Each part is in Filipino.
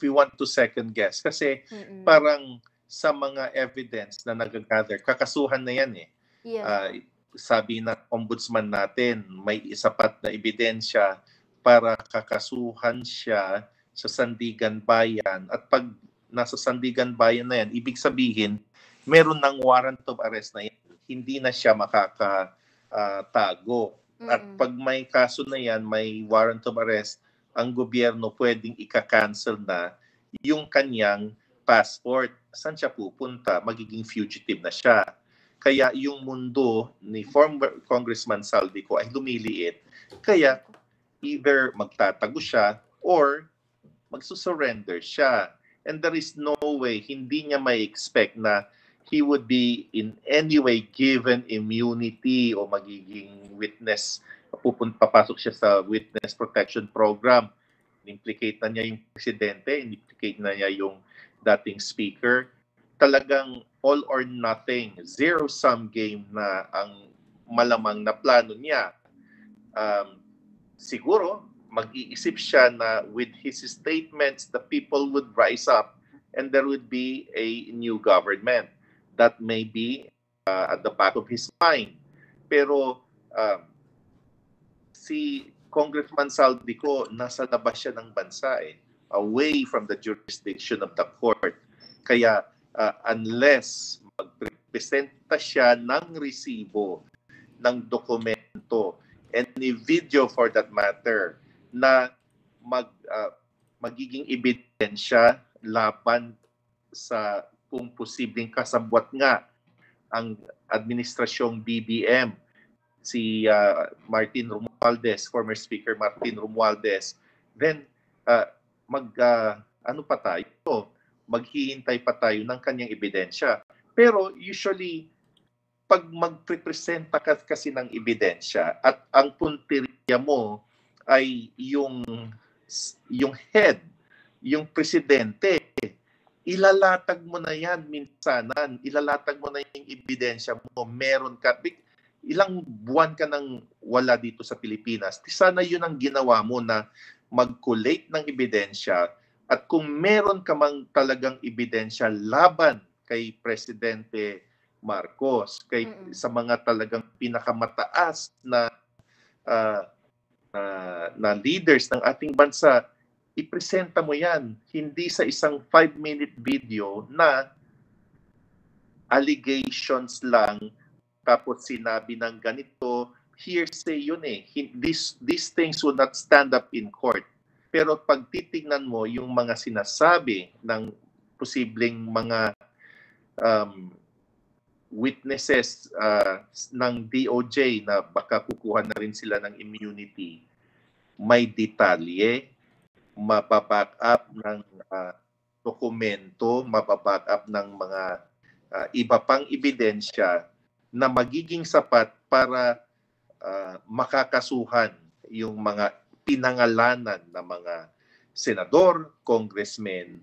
we want to second guess. Kasi parang sa mga evidence na nag-gather, kakasuhan na yan eh. Yes. Sabi ng ombudsman natin, may sapat na ebidensya para kakasuhan siya sa Sandigan Bayan. At pag nasa Sandigan Bayan na yan, ibig sabihin, meron ng warrant of arrest na yan. Hindi na siya makakatago. At pag may kaso na yan, may warrant of arrest, ang gobyerno pwedeng ika-cancel na yung kanyang passport. Saan siya pupunta? Magiging fugitive na siya. Kaya yung mundo ni former Congressman Saldico ay lumiliit. Kaya either magtatago siya or magsusurrender siya. And there is no way, hindi niya may expect na he would be in any way given immunity o magiging witness, papasok siya sa witness protection program. Implicate na niya yung presidente, implicate na niya yung dating speaker. Talagang all or nothing, zero-sum game na ang malamang na plano niya. Siguro, mag-iisip siya na with his statements, the people would rise up and there would be a new government. That may be at the back of his mind. Pero si Congressman Saldico, nasa labas siya ng bansa away from the jurisdiction of the court. Kaya unless magpresenta siya ng resibo, ng dokumento, any video for that matter, na magiging ebidensya laban sa kung posibleng kasabwat nga ang administrasyong BBM, si Martin Romualdez, former Speaker Martin Romualdez, then ano pa tayo? Maghihintay pa tayo ng kanyang ebidensya. Pero usually, pag magprepresenta ka kasi ng ebidensya at ang punteriya mo ay yung head, yung presidente, ilalatag mo na yan minsanan, ilalatag mo na yung ebidensya mo, meron ka, ilang buwan ka nang wala dito sa Pilipinas, sana yun ang ginawa mo na mag-collate ng ebidensya at kung meron ka mang talagang ebidensya laban kay Presidente Marcos, sa mga talagang pinakamataas na leaders ng ating bansa, ipresenta mo yan, hindi sa isang 5-minute video na allegations lang, tapos sinabi ng ganito, hearsay yun eh. These things would not stand up in court. Pero pag titignan mo yung mga sinasabi ng posibleng mga witnesses ng DOJ na baka kukuha na rin sila ng immunity, may detalye, mababack up ng dokumento, mababack up ng mga iba pang ebidensya na magiging sapat para makakasuhan yung mga pinangalanan na mga senador, congressmen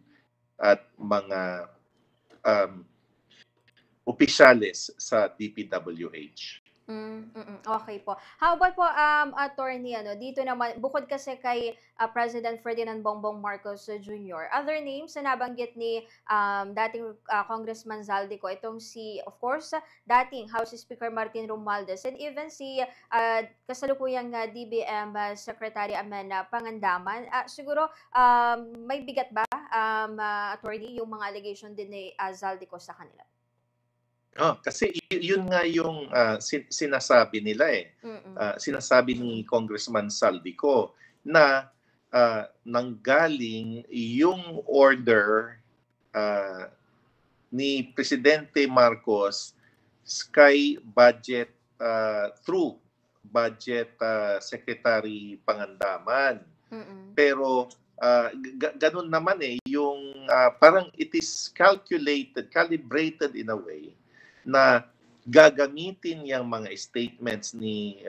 at mga opisyales sa DPWH. Okay po. How about po, attorney, dito naman, bukod kasi kay President Ferdinand Bongbong Marcos Jr., other names na nabanggit ni dating Congressman Zaldico, itong si, of course, dating House Speaker Martin Romualdez, and even si kasalukuyang DBM Secretary Amenna Pangandaman. Siguro, may bigat ba, attorney, yung mga allegation din ni Zaldico sa kanila? Kasi yun nga yung sinasabi nila sinasabi ni Congressman Saldico na nanggaling yung order ni Presidente Marcos kay budget through budget Secretary Pangandaman. Pero ganun naman yung parang it is calibrated in a way na gagamitin yung mga statements ni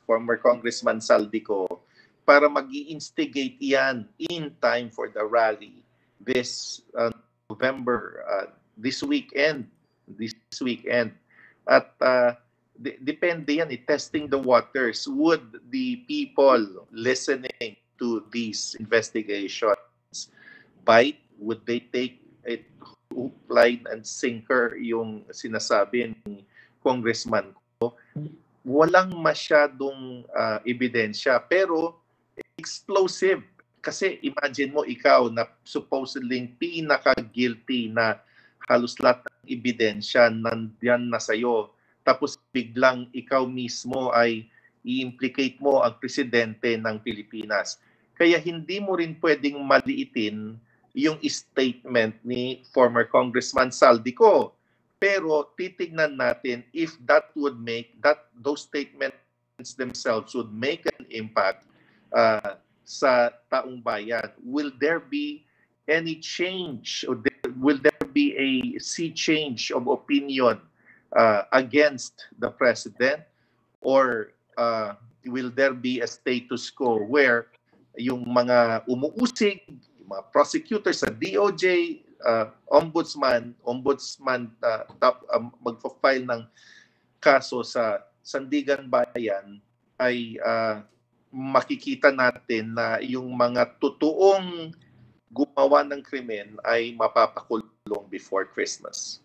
former Congressman Saldico para mag-i-instigate yan in time for the rally this November, this weekend. At depende yan, testing the waters. Would the people listening to these investigations bite? Would they take it hook, line, and sinker yung sinasabi ni Congressman ko? Walang masyadong ebidensya, pero explosive. Kasi imagine mo ikaw na supposedly pinaka-guilty na halos lahat ng ebidensya nandiyan na sa'yo. Tapos biglang ikaw mismo ay i-implicate mo ang presidente ng Pilipinas. Kaya hindi mo rin pwedeng maliitin yung statement ni former Congressman Saldico. Pero titignan natin if that would make, those statements themselves would make an impact sa taong bayan. Will there be any change, or will there be a sea change of opinion against the president, or will there be a status quo where yung mga umuusig, yung mga prosecutors sa DOJ, ombudsman magfa-file ng kaso sa Sandigan Bayan, ay makikita natin na yung mga totoong gumawa ng krimen ay mapapakulong before Christmas.